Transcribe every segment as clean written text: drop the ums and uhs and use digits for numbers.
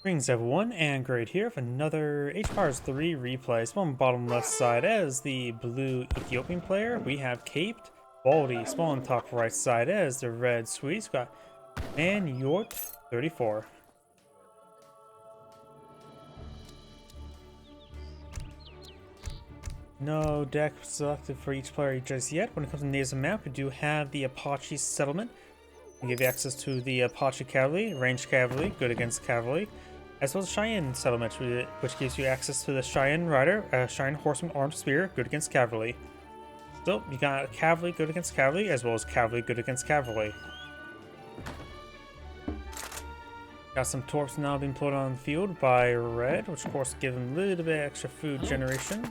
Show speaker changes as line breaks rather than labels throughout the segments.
Greetings everyone, and Great here for another H-Powers 3 replay. Spawn on the bottom left side as the blue Ethiopian player. We have capedbaldy. Spawn on the top right side as the red Swedish. Got Manyiot34. No deck selected for each player just yet. When it comes to names and map, we do have the Apache settlement. We give you access to the Apache cavalry, ranged cavalry, good against cavalry, as well as Cheyenne settlement, which gives you access to the Cheyenne rider, Cheyenne horseman armed spear, good against cavalry. So you got cavalry good against cavalry, as well as cavalry good against cavalry. Got some torps now being put on the field by red, which of course give them a little bit extra food generation.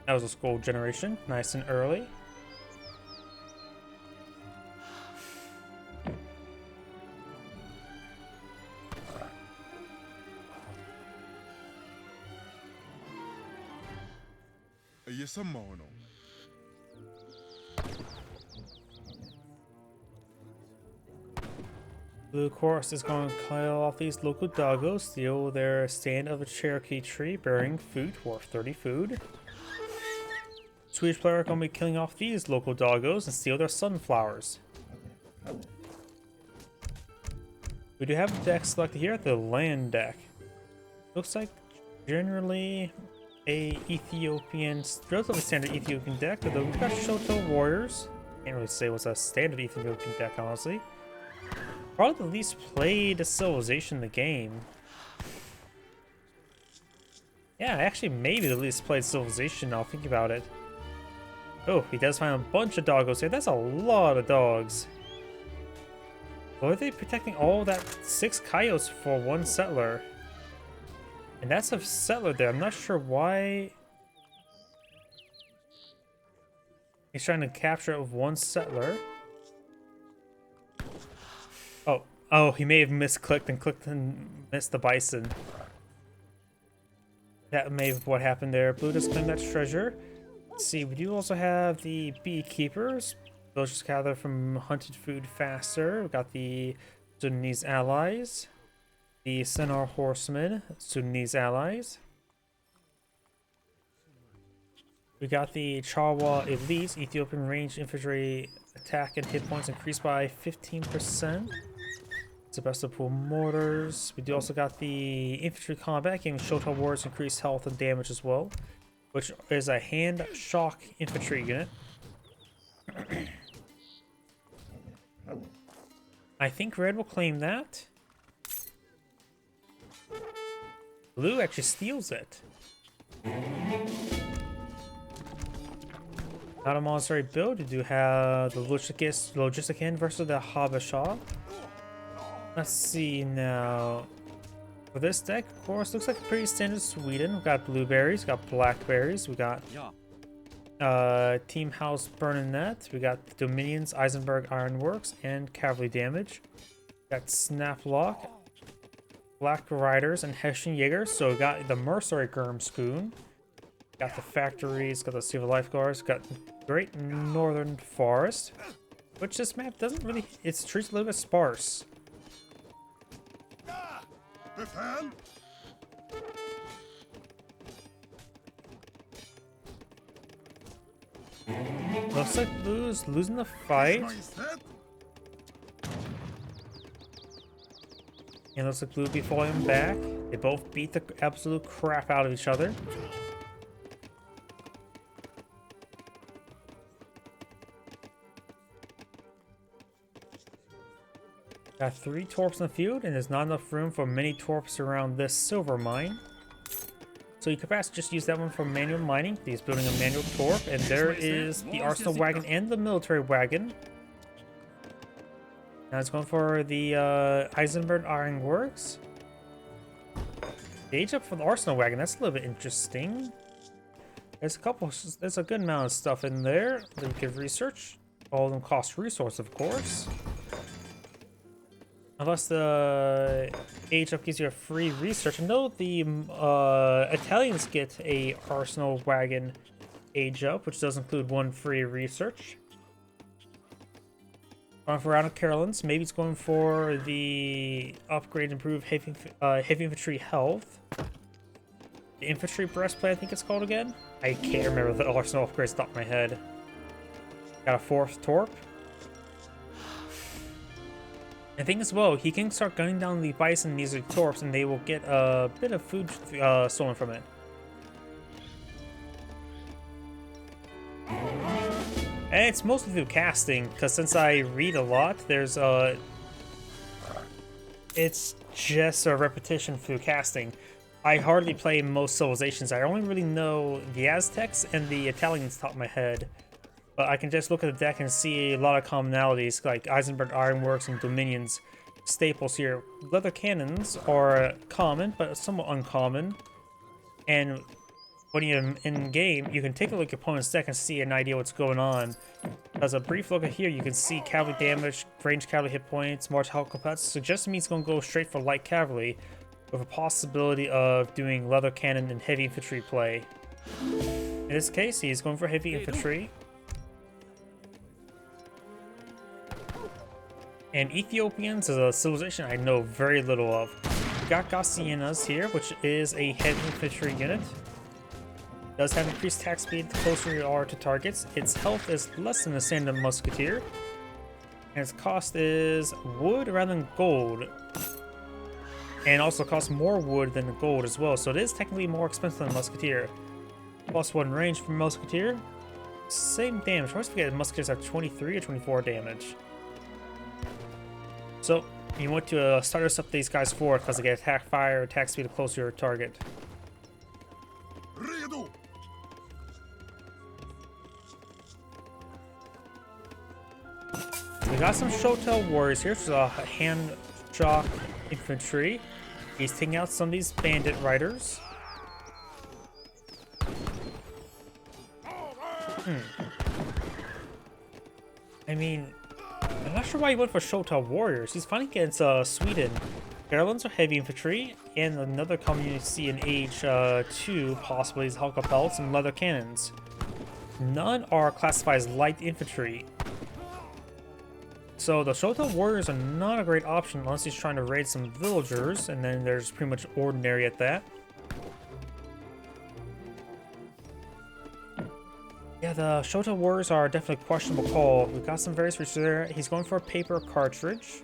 That was a skull generation, nice and early. Blue, of course, is going to kill off these local doggos, steal their stand of a Cherokee tree bearing food, worth 30 food. Swedish player are going to be killing off these local doggos and steal their sunflowers. We do have a deck selected here at the land deck. Looks like generally a Ethiopian, relatively standard Ethiopian deck, although we've got Shoto Warriors. Can't really say what's a standard Ethiopian deck, honestly. Probably the least played civilization in the game. Yeah, actually maybe the least played civilization, I'll think about it. Oh, he does find a bunch of doggos here. That's a lot of dogs. Why are they protecting all that 6 coyotes for 1 settler? And that's a settler there. I'm not sure why he's trying to capture 1 settler. Oh, he may have misclicked and clicked and missed the bison. That may have what happened there. Blue does claim that treasure. Let's see, we do also have the beekeepers. Those just gather from hunted food faster. We've got the Sudanese allies. The Sennar horsemen, Sudanese allies. We got the Chawa elites, Ethiopian ranged infantry attack and hit points increased by 15%. Sebastopol mortars. We do also got the infantry combat, giving Shoto warriors increased health and damage as well, which is a hand shock infantry unit. I think red will claim that. Blue actually steals it. Not a monetary build. We do have the Logistican versus the Habesha. Let's see now. For this deck, of course, looks like a pretty standard Sweden. We've got blueberries, we got blackberries, we got Team House Burninette, we got Dominions, Eisenberg Ironworks, and Cavalry Damage. We got Snaplock, Black Riders, and Hessian Jaeger. So we got the Mercenary Gurmskoon. Got the factories, got the Silver Lifeguards, got Great Northern Forest. Which this map doesn't really, it's treats a little bit sparse. Looks like Blue's losing the fight. And looks like Blue will be falling back. They both beat the absolute crap out of each other. Got 3 torps in the field, and there's not enough room for many torps around this silver mine. So you could perhaps just use that one for manual mining. He's building a manual torp, and there is the arsenal wagon and the military wagon. Now it's going for the Eisenberg Ironworks. The age up for the arsenal wagon, that's a little bit interesting. There's a good amount of stuff in there that you could research. All of them cost resource, of course. Unless the age up gives you a free research. I know the Italians get a arsenal wagon age up, which does include 1 free research. Going for round of Carolyn's. Maybe it's going for the upgrade, improve heavy infantry health. The infantry breastplate, I think it's called again. I can't remember the arsenal upgrades off the top of my head. Got a 4th torp. I think as well, he can start gunning down the bison and these torps, and they will get a bit of food stolen from it. And it's mostly through casting, because since I read a lot, there's it's just a repetition through casting. I hardly play most civilizations. I only really know the Aztecs and the Italians top of my head. But I can just look at the deck and see a lot of commonalities, like Eisenberg Ironworks and Dominions staples here. Leather cannons are common, but somewhat uncommon. And when you're in game, you can take a look at your opponent's deck and see an idea what's going on. As a brief look at here, you can see cavalry damage, range cavalry hit points, march health components. Suggests to me it's going to go straight for light cavalry, with a possibility of doing leather cannon and heavy infantry play. In this case, he's going for heavy infantry. And Ethiopians is a civilization I know very little of. We got Gassianas here, which is a heavy infantry unit. Does have increased attack speed the closer you are to targets. Its health is less than the standard musketeer. And its cost is wood rather than gold. And also costs more wood than gold as well, so it is technically more expensive than musketeer. +1 range for musketeer. Same damage. I always forget musketeers have 23 or 24 damage. So you want to start us up these guys forward because they get attack fire, attack speed the closer to your target. We got some Shotel warriors here, so a hand shock infantry. He's taking out some of these bandit riders. I mean, I'm not sure why he went for Shotel warriors. He's fighting against Sweden. Carolyn's are heavy infantry, and another common unit you see in Age 2 possibly is Hulka belts and leather cannons. None are classified as light infantry. So the Shotel warriors are not a great option unless he's trying to raid some villagers, and then there's pretty much ordinary at that. Yeah, the Shotel warriors are definitely a questionable call. We've got some various research there. He's going for a paper cartridge.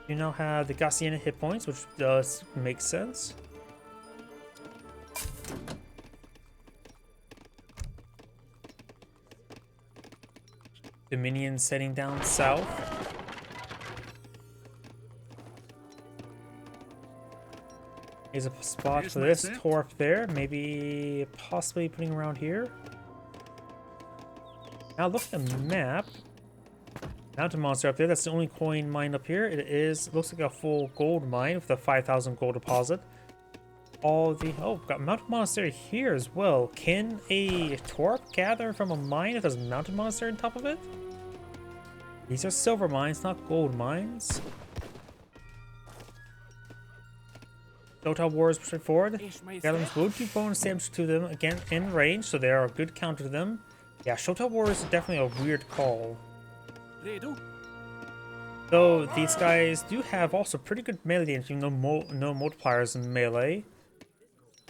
You now have the Gassiana hit points, which does make sense. Dominion setting down south. Here's a spot for this torp there. Maybe possibly putting around here. Now look at the map. Mountain monster up there. That's the only coin mine up here. It looks like a full gold mine with a 5,000 gold deposit. Got mountain monastery here as well. Can a torp gather from a mine if there's a mountain monastery on top of it? These are silver mines, not gold mines. Shotel warriors pushing forward. Carolyn's will do bonus damage to them again in range, so they are a good counter to them. Yeah, Shotel warriors is definitely a weird call. Though these guys do have also pretty good melee damage, no multipliers in melee.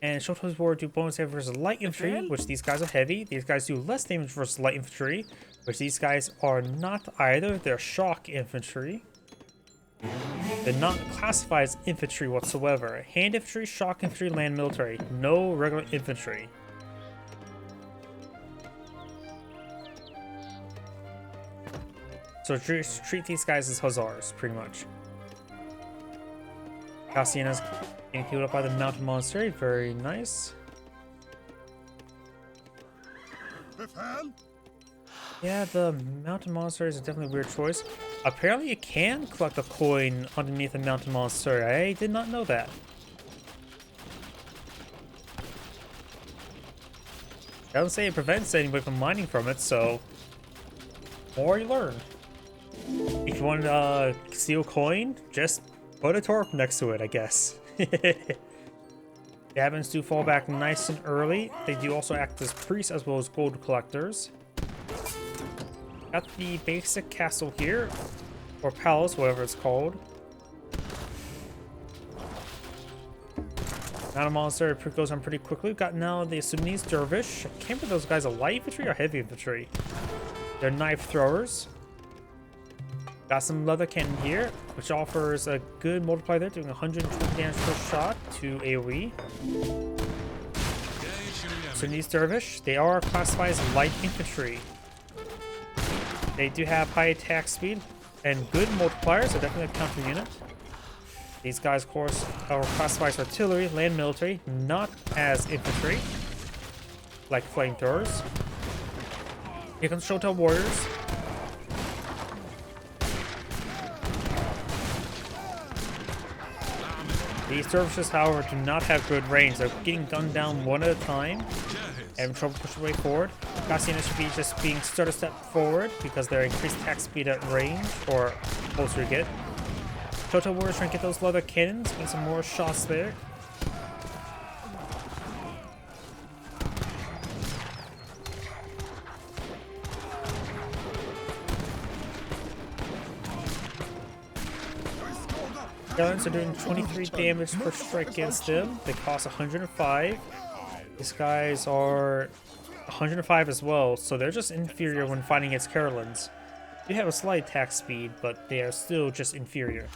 And Shotel's warriors do bonus damage versus light infantry, which these guys are heavy. These guys do less damage versus light infantry, which these guys are not either. They're shock infantry. They're not classified as infantry whatsoever. Hand infantry, shock infantry, land military. No regular infantry. So just treat these guys as hussars, pretty much. Gassiana's getting healed up by the mountain monastery. Very nice. Yeah, the mountain monastery is definitely a weird choice. Apparently you can collect a coin underneath the mountain monastery. I did not know that. Doesn't say it prevents anybody from mining from it, so more you learn. If you want to steal a coin, just put a torp next to it, I guess. Cabins do fall back nice and early. They do also act as priests as well as gold collectors. Got the basic castle here, or palace, whatever it's called. Not a monster, it goes on pretty quickly. We've got now the Sudanese dervish. I can't remember those guys are light infantry or heavy infantry. They're knife throwers. Got some leather cannon here, which offers a good multiplier there, doing 120 damage per shot to AoE. Sudanese dervish, they are classified as light infantry. They do have high attack speed and good multipliers, so definitely a counter unit. These guys, of course, are classified as artillery, land military, not as infantry, like flamethrowers. Here comes Shotel warriors. These dervishes, however, do not have good range. They're getting gunned down one at a time, having trouble pushing their way forward. Gassiana should be just being started a step forward because they're increased attack speed at range, or closer you get. Shotel warriors trying to get those leather cannons, get some more shots there. Guns are doing 23 damage per strike against them. They cost 105. These guys are 105 as well, so they're just inferior when fighting against Carolins. They have a slight attack speed, but they are still just inferior.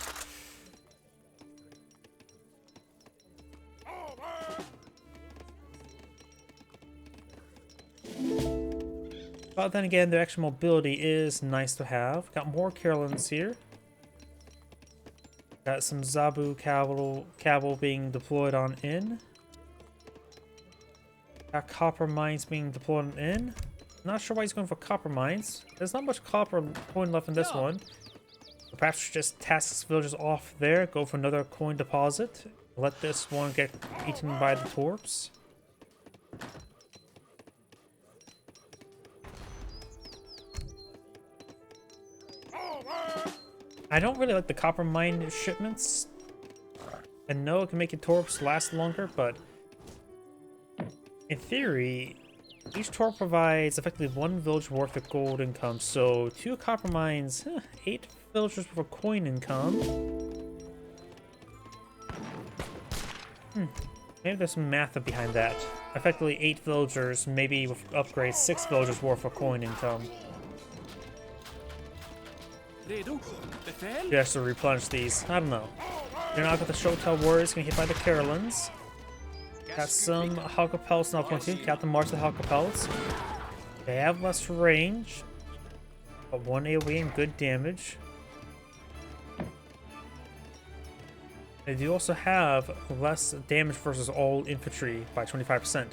But then again, their extra mobility is nice to have. Got more Carolins here. Got some Zabu cavalry being deployed on in. Got copper mines being deployed on in. Not sure why he's going for copper mines. There's not much copper coin left in this one. Perhaps just task villagers off there, go for another coin deposit. Let this one get eaten by the torps. I don't really like the copper mine shipments. I know it can make your torps last longer, but in theory, each torp provides effectively 1 village worth of gold income. So 2 copper mines, 8 villagers worth of coin income. Maybe there's some math behind that. Effectively 8 villagers, maybe with upgrades, 6 villagers worth of coin income. You have to replenish these. I don't know. They're not got the Shotel warriors getting hit by the Carolins. Got some Halka now pointing. Got the March of the Halka. They have less range, but 1 AoE and good damage. They do also have less damage versus all infantry by 25%.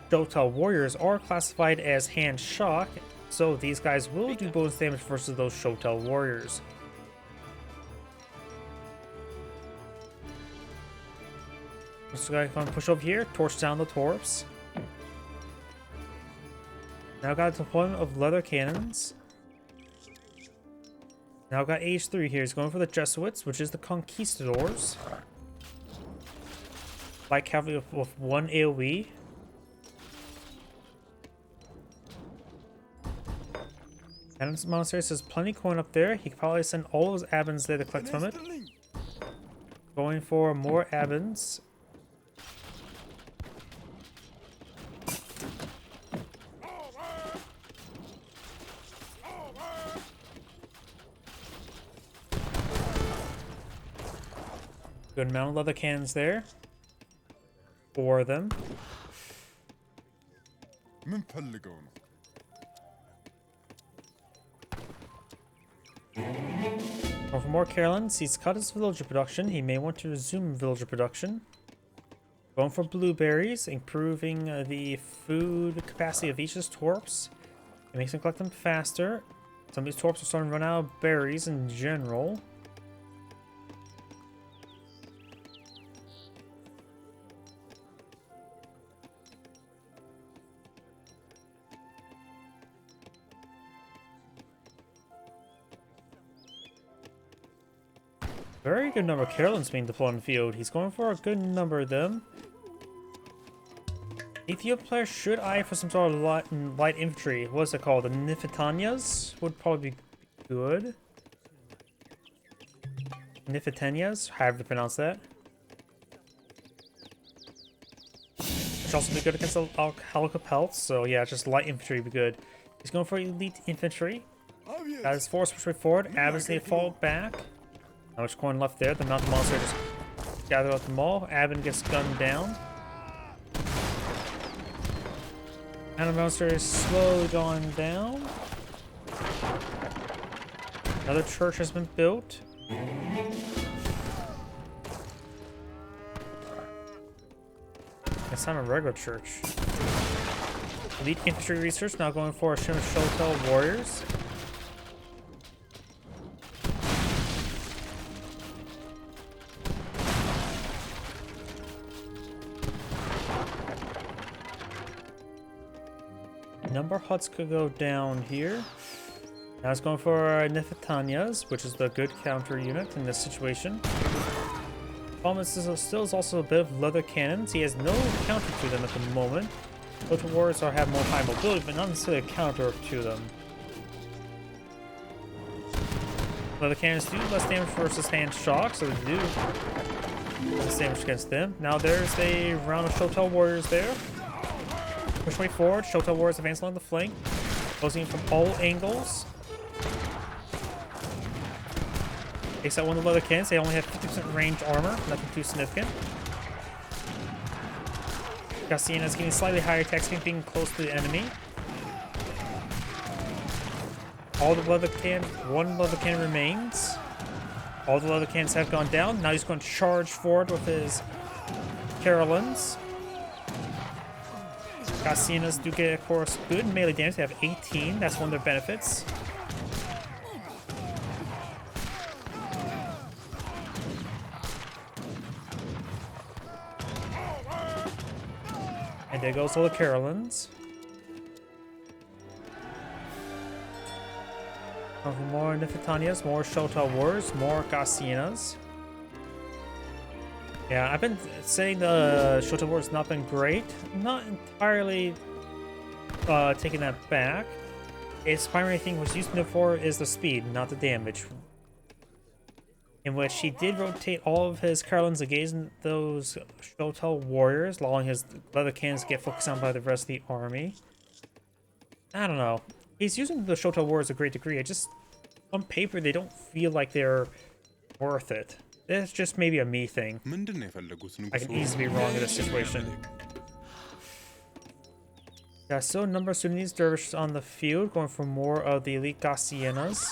Shotel warriors are classified as hand shock, so these guys will do bonus damage versus those Shotel warriors. So I'm going to push over here, torch down the torps. Now got a deployment of leather cannons. Now got age 3 here. He's going for the Jesuits, which is the conquistadors. Light cavalry with 1 AoE. And monastery says plenty of coin up there. He could probably send all those abins there to collect from it. Going for more abins. Good amount of leather cannons there. 4 of them. Or for more Carolins, he's cut his villager production. He may want to resume villager production. Going for blueberries, improving the food capacity of each of his torps. It makes him collect them faster. Some of these torps are starting to run out of berries in general. Very good number of Carolins being deployed in the field. He's going for a good number of them. Ethiopian player should eye for some sort of light infantry. What's it called? The Nifitanyas would probably be good. Nifitanyas, however you pronounce that. Which also be good against the Halka Pelts, so yeah, just light infantry would be good. He's going for elite infantry. Got his force push forward. Abin's need to fall back. Not much coin left there. The mountain monster just gather up the mall. Abin gets gunned down. And the monster is slowly going down. Another church has been built. It's not a regular church. Elite infantry research now going for Shimmer Shotel warriors. Number of huts could go down here. Now it's going for Nefitanyas, which is the good counter unit in this situation. Problem is, still is also a bit of leather cannons. He has no counter to them at the moment. Total warriors have more high mobility, but not necessarily a counter to them. Leather cannons do less damage versus hand shock, so they do less damage against them. Now there's a round of Shotel warriors there. Push way forward. Shotel warriors advance along the flank, closing in from all angles. Takes out one of the leather cannons. They only have 50% range armor, nothing too significant. Cassiana's getting slightly higher attack speed, being close to the enemy. All the leather cannons, one leather cannon remains. All the leather cannons have gone down. Now he's going to charge forward with his Carolines. Cassianas do get, of course, good melee damage. They have 18. That's one of their benefits. And there goes all the Carolines. More Nefitanyas, more Shotel Wars, more Cassianas. Yeah, I've been saying the Shotel Wars not been great. I'm not entirely taking that back. Its primary thing was used for is the speed, not the damage. In which he did rotate all of his Carolines against those Shotel warriors, allowing his leather cannons to get focused on by the rest of the army. I don't know. He's using the Shotel warriors to a great degree. I just, on paper, they don't feel like they're worth it. It's just maybe a me thing. I can easily be wrong in this situation. Yeah, still a number of Sudanese dervishes on the field, going for more of the elite Gassienas.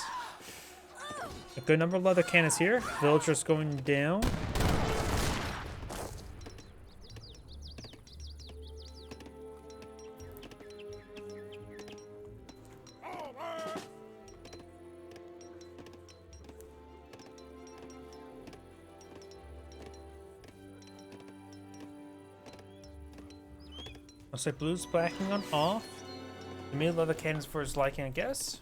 A good number of leather cannons here. Villagers going down. Looks like blue's backing on off. The made leather cannons for his liking, I guess.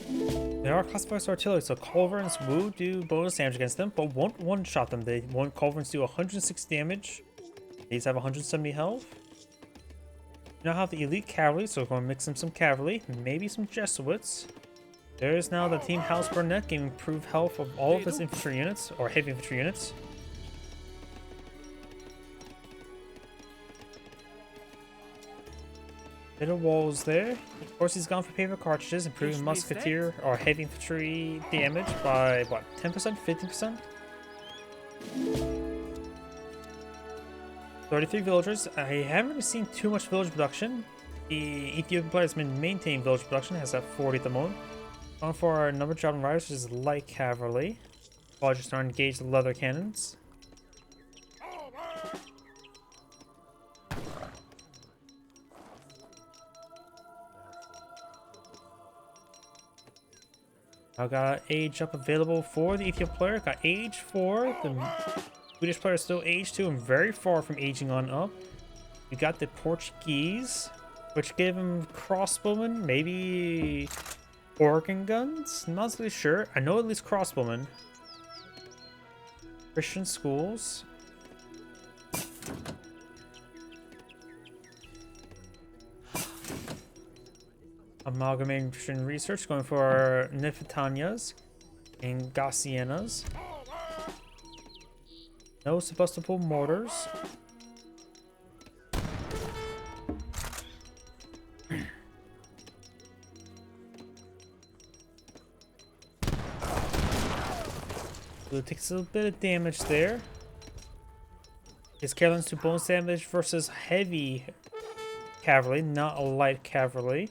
They are classified as artillery, so culverins will do bonus damage against them, but won't one-shot them. They won't culverins do 160 damage. These have 170 health. You now have the elite cavalry, so we're going to mix in some cavalry, maybe some Jesuits. There is now the Team House Burnett gaining improved health of all of his infantry units, or heavy infantry units. Little walls there. Of course, he's gone for paper cartridges, improving musketeer or heavy infantry damage by what, 10%, 15%? 33 villagers. I haven't really seen too much village production. The Ethiopian player has been maintaining village production, has at 40 at the moment. Going for our number of traveling riders, which is light cavalry. While just starting to engage the leather cannons. I got age up available for the Ethiopian player. Got age 4. The Swedish player is still age 2 and very far from aging on up. We got the Portuguese, which gave him crossbowmen, maybe organ guns? Not really sure. I know at least crossbowmen. Christian schools. Amalgamating Christian research, going for Nifitanias and Gaussianas. No subustible mortars. So it takes a little bit of damage there. His Carolines to bonus damage versus heavy cavalry, not a light cavalry.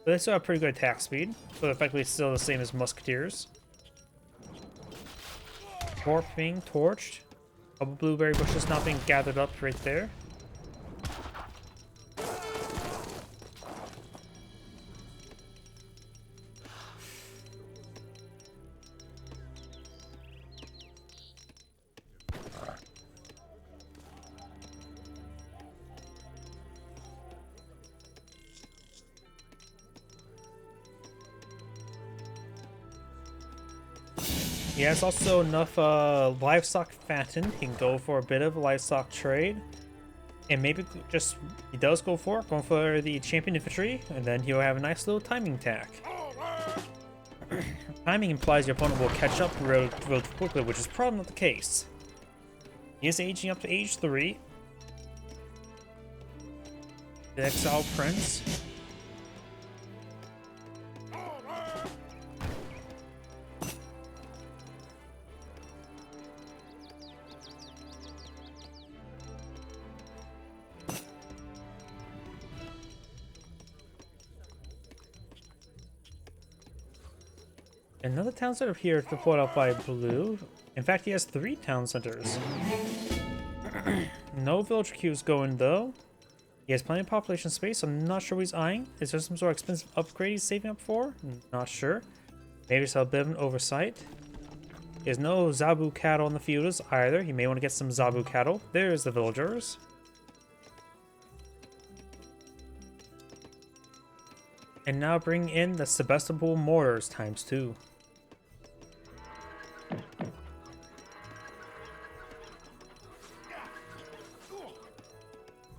But they still have pretty good attack speed, but effectively still the same as musketeers. Torp being torched. A couple blueberry bushes not being gathered up right there. He has also enough livestock fatten. He can go for a bit of a livestock trade. And maybe just, he does go for it, going for the champion infantry, and then he'll have a nice little timing attack. Timing implies your opponent will catch up real quickly, which is probably not the case. He is aging up to age 3. The Exile Prince. Another town center here to pull up by blue. In fact, he has 3 town centers. No villager queues going though. He has plenty of population space. I'm not sure what he's eyeing. Is there some sort of expensive upgrade he's saving up for? Not sure. Maybe it's a bit of an oversight. There's no Zabu cattle in the feudals either. He may want to get some Zabu cattle. There's the villagers. And now bring in the subustible mortars times 2.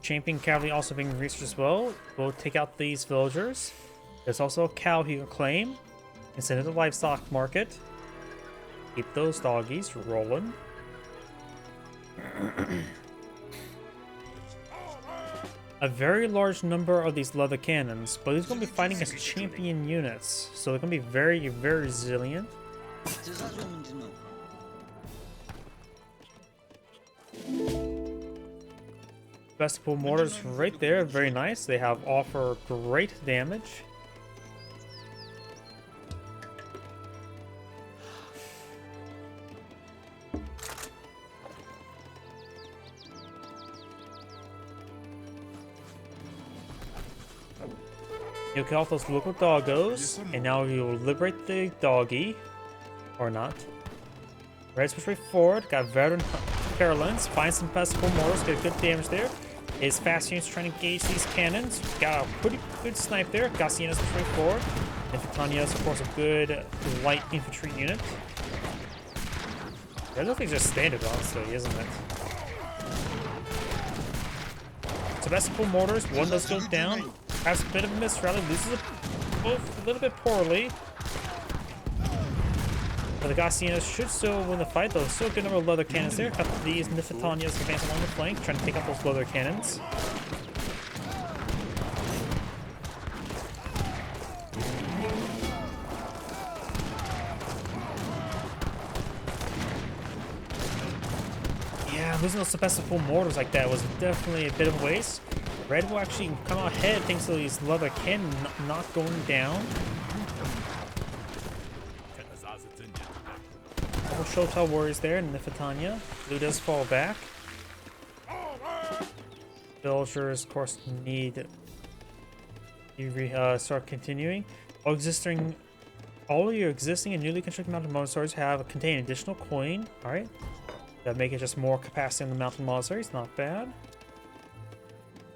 Champion cavalry also being researched as well. We'll take out these villagers. There's also a cow he can claim and send it to the livestock market. Keep those doggies rolling. A very large number of these leather cannons, but he's going to be fighting as champion units, so they're going to be very, very resilient. Subustible mortars right there, very nice. They have offer great damage. You'll kill off those local doggos, and now you'll liberate the doggy. Or not. Red switch right forward, got veteran Carolines, find some subustible mortars, get good damage there. His fast units trying to engage these cannons. Got a pretty good snipe there. Gaussianas switch right forward. Infantanias, of course, a good light infantry unit. That looks like just standard, honestly, isn't it? Subustible mortars, one does go down. Has a bit of a miss rally, loses both a little bit poorly. But the Gaussianas should still win the fight, though. Still a good number of leather cannons there. Got these Nifitanias advance along the flank, trying to take out those leather cannons. Yeah, losing those subustible mortars like that was definitely a bit of a waste. Red will actually come out ahead thanks to these leather cannons not going down. Couple Shotel warriors there in Nifitania. Blue does fall back. Villagers, of course, need to start continuing. All of your existing and newly constructed mountain monasteries contain additional coin. All right, that make it just more capacity in the mountain monasteries. Not bad.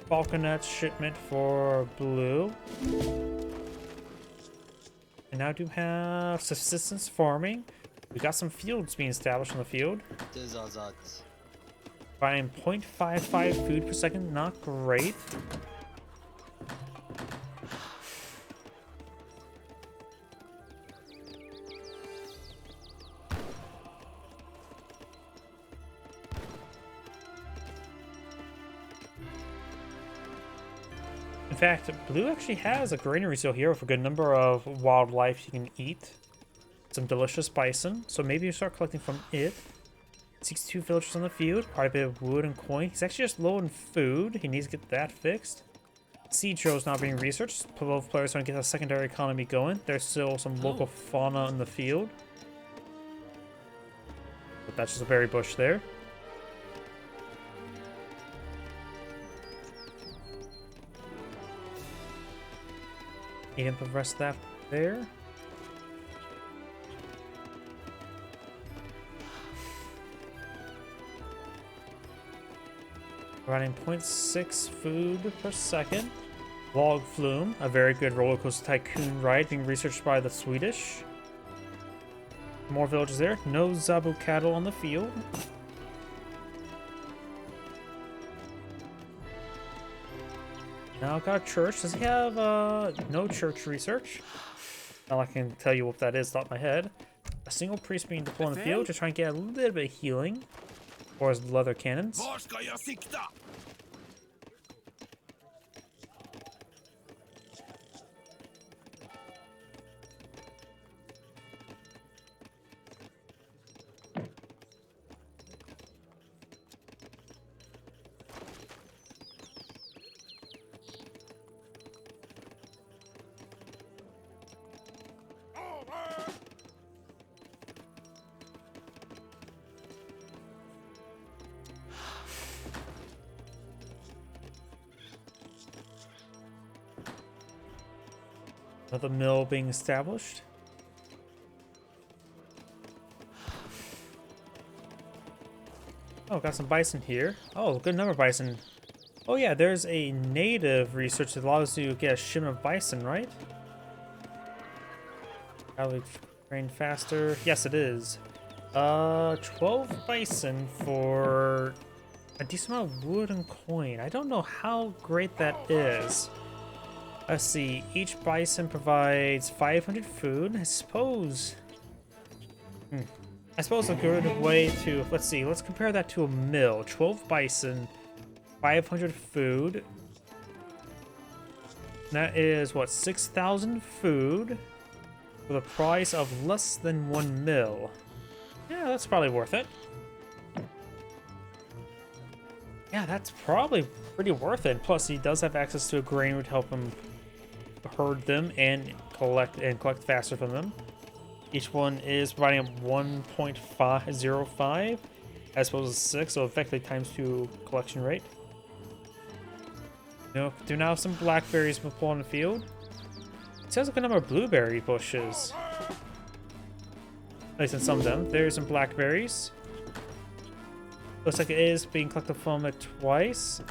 Falconet shipment for blue. And now do have subsistence farming. We got some fields being established on the field. Buying 0.55 food per second, not great. In fact, Blue actually has a granary still here with a good number of wildlife you can eat. Some delicious bison, so maybe you start collecting from it. 62 villagers on the field, quite a bit of wood and coin. He's actually just low in food. He needs to get that fixed. Siege row is not being researched. Both players want to get a secondary economy going. There's still some local fauna in the field. But that's just a berry bush there. Eat up the rest of that there. Running 0.6 food per second. Log Flume, a very good roller coaster tycoon ride being researched by the Swedish. More villages there. No Zabu cattle on the field. Now got a church. Does he have no church research? Now I can tell you what that is off my head. A single priest being deployed on the field to try and get a little bit of healing for his leather cannons. Another mill being established. Oh, got some bison here. Oh, good number of bison. Oh yeah, there's a native research that allows you to get a shipment of bison, right? Probably train faster. Yes, it is. 12 bison for a decent amount of wood and coin. I don't know how great that is. Let's see, each bison provides 500 food. I suppose a good way to, let's see, let's compare that to a mill. 12 bison, 500 food. That is, what, 6,000 food for the price of less than 1 mil. Yeah, that's probably worth it. Yeah, that's probably pretty worth it. Plus, he does have access to a granary to help him herd them and collect faster from them. Each one is providing 1.505 as opposed to 6, so effectively times 2 collection rate. Do now have some blackberries before on the field. It sounds like a number of blueberry bushes. At least in some of them. There's some blackberries. Looks like it is being collected from it twice.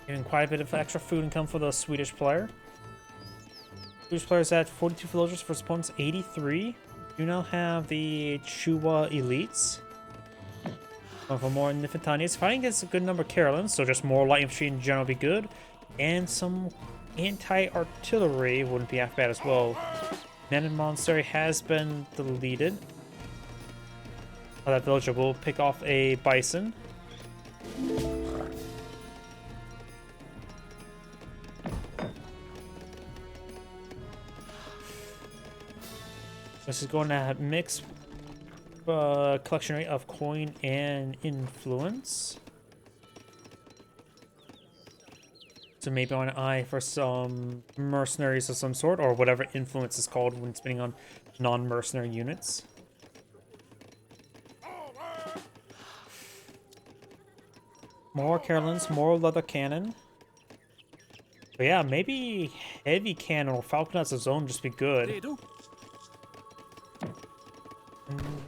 Getting quite a bit of extra food income for the Swedish player. Swedish player's at 42 villagers for his opponent's 83. You now have the Chua elites. For more Nifitanians. Fighting against a good number of Carolins, so just more light infantry in general would be good. And some anti-artillery wouldn't be half bad as well. Nanan Monastery has been deleted. That villager will pick off a bison. This is going to mix collection rate of coin and influence. So maybe on an eye for some mercenaries of some sort, or whatever influence is called when spinning on non-mercenary units. More Carolins, more leather cannon. But yeah, maybe heavy cannon or falcon as a zone just be good.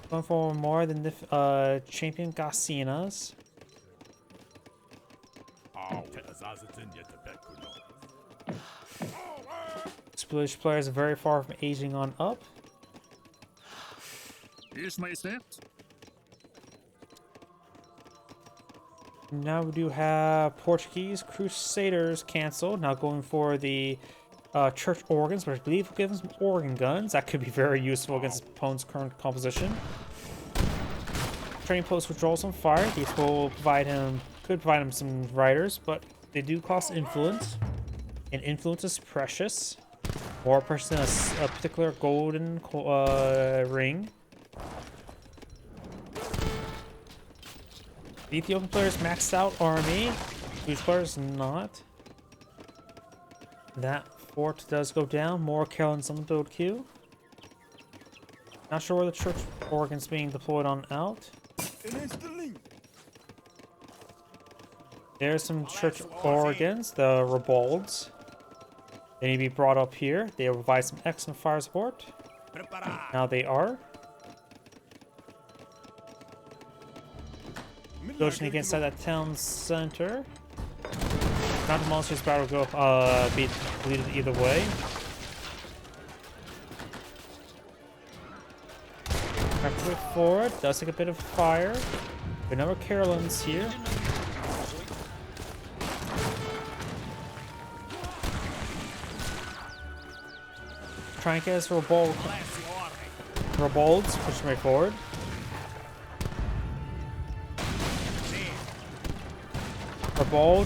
Going for more than the champion Garcinas. Swedish players are very far from aging on up.
Here's my step.
Now we do have Portuguese Crusaders canceled. Now going for the church organs, which I believe will give him some organ guns. That could be very useful against his opponent's current composition. Training post withdrawals on fire. These will could provide him some riders, but they do cost influence. And influence is precious. More precious than a particular golden ring. The Ethiopian players maxed out army. Swedish players not. That fort does go down. More Carolins on the build queue. Not sure where the church organ's being deployed on out. There's some church organs, the Rebolds. They need to be brought up here. They will provide some excellent fire support. Now they are. Pushing against that town center. Not the monsters battle go be deleted either way. Have to wait forward. Does take a bit of fire. Good number of Carolins here. Try and get us Rebolds. Push right forward. Rebold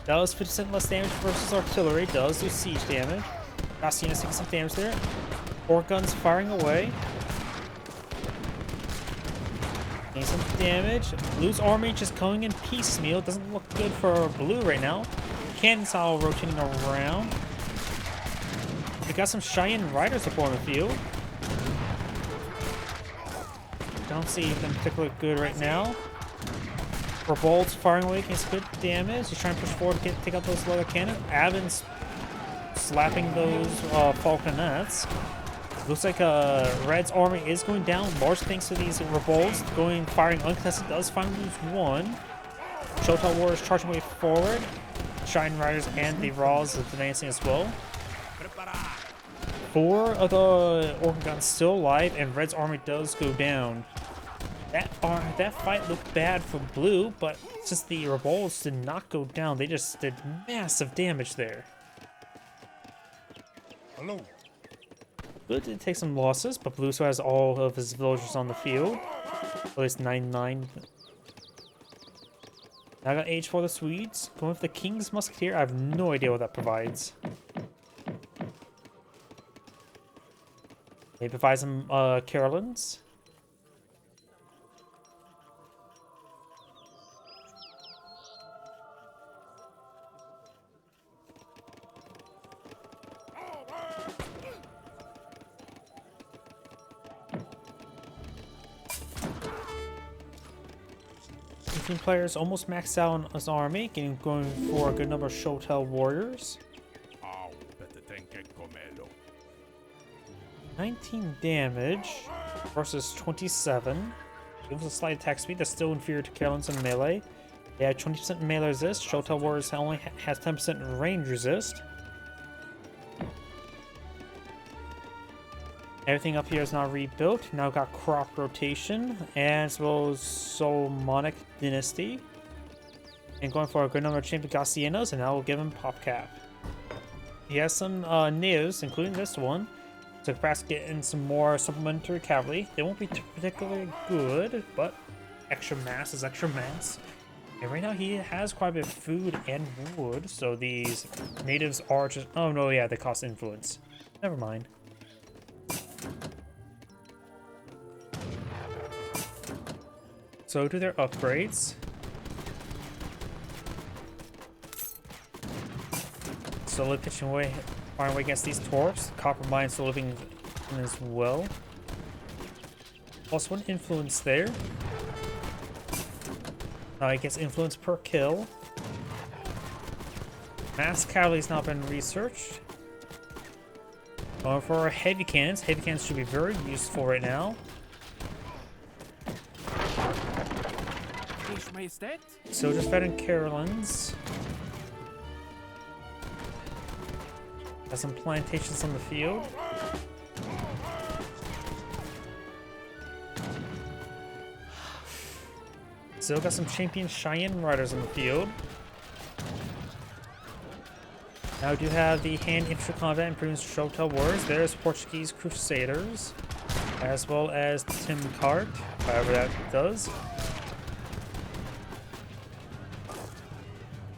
does 50% less damage versus artillery, does do siege damage. Bastiana's taking some damage there. Four guns firing away. Getting some damage. Blue's army just going in piecemeal. Doesn't look good for blue right now. Cannons all rotating around. We got some Cheyenne riders up on the field. Don't see them particularly good right now. Rebolds firing away against good damage. He's trying to push forward to take out those leather cannons. Avin's slapping those falconets. Looks like Red's army is going down, large thanks to these Rebolds firing uncontested. Does finally lose one. Shotel Warriors charging way forward. Shine Riders and the Raws advancing as well. 4 of the organ guns still alive, and Red's army does go down. That fight looked bad for blue, but since the Rebolds did not go down, they just did massive damage there.
Hello.
Blue did take some losses, but blue still has all of his villagers on the field. At least 99. Now I got age for the Swedes. Going with the King's Musketeer, I have no idea what that provides. They provide some Carolins. Players almost maxed out on his army, going for a good number of Shotel Warriors. 19 damage versus 27. Gives a slight attack speed that's still inferior to Carolins in melee. They had 20% melee resist. Shotel Warriors only has 10% range resist. Everything up here is now rebuilt. Now got crop rotation and as well as Solomonic Dynasty. And going for a good number of champion Gassienos, and that will give him pop cap. He has some natives, including this one. So perhaps get in some more supplementary cavalry. They won't be particularly good, but extra mass is extra mass. And right now he has quite a bit of food and wood, so these natives are just... Oh no, yeah, they cost influence. Never mind. So do their upgrades. Slowly pitching away, firing away against these torps. Copper mine still living in as well. Also an influence there. Now he gets influence per kill. Mass cavalry's not been researched. Going for heavy cannons. Heavy cannons should be very useful right now. Soldiers fighting Carolins. Got some plantations on the field. Still got some champion Cheyenne riders on the field. Now we do have the hand infantry combat improvements for Shotel Wars. There's Portuguese Crusaders, as well as Tim Cart, however that does.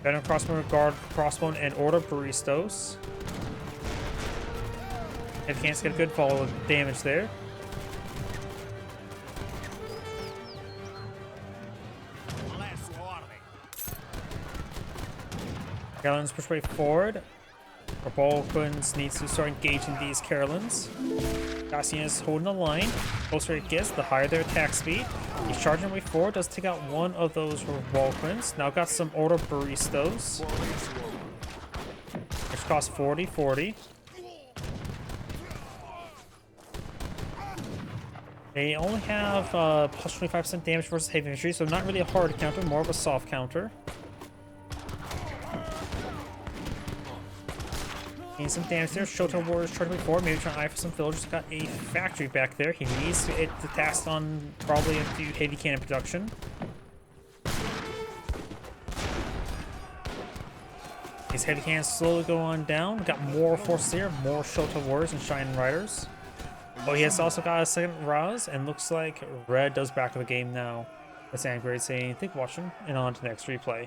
Veteran Crossbow, Guard Crossbow, and Order Baristos. If you can't get a good follow of damage there. Carolines push way forward. Our Balkans needs to start engaging these Carolines. Dacian is holding the line. The closer it gets, the higher their attack speed. He's charging way forward, does take out one of those Balkans. Now got some Order Baristos, which cost 40. They only have plus 25% damage versus heavy infantry, so not really a hard counter, more of a soft counter. Getting some damage there. Shotel Warriors charging before, maybe trying to eye for some villagers. Got a factory back there. He needs to task on probably a few heavy cannon production. These heavy cannons slowly go on down. Got more forces here, more Shotel Warriors and Cheyenne Riders. Oh, he has also got a second Rouse, and looks like Red does back of the game now. That's Angrade saying, thank you for watching, and on to the next replay.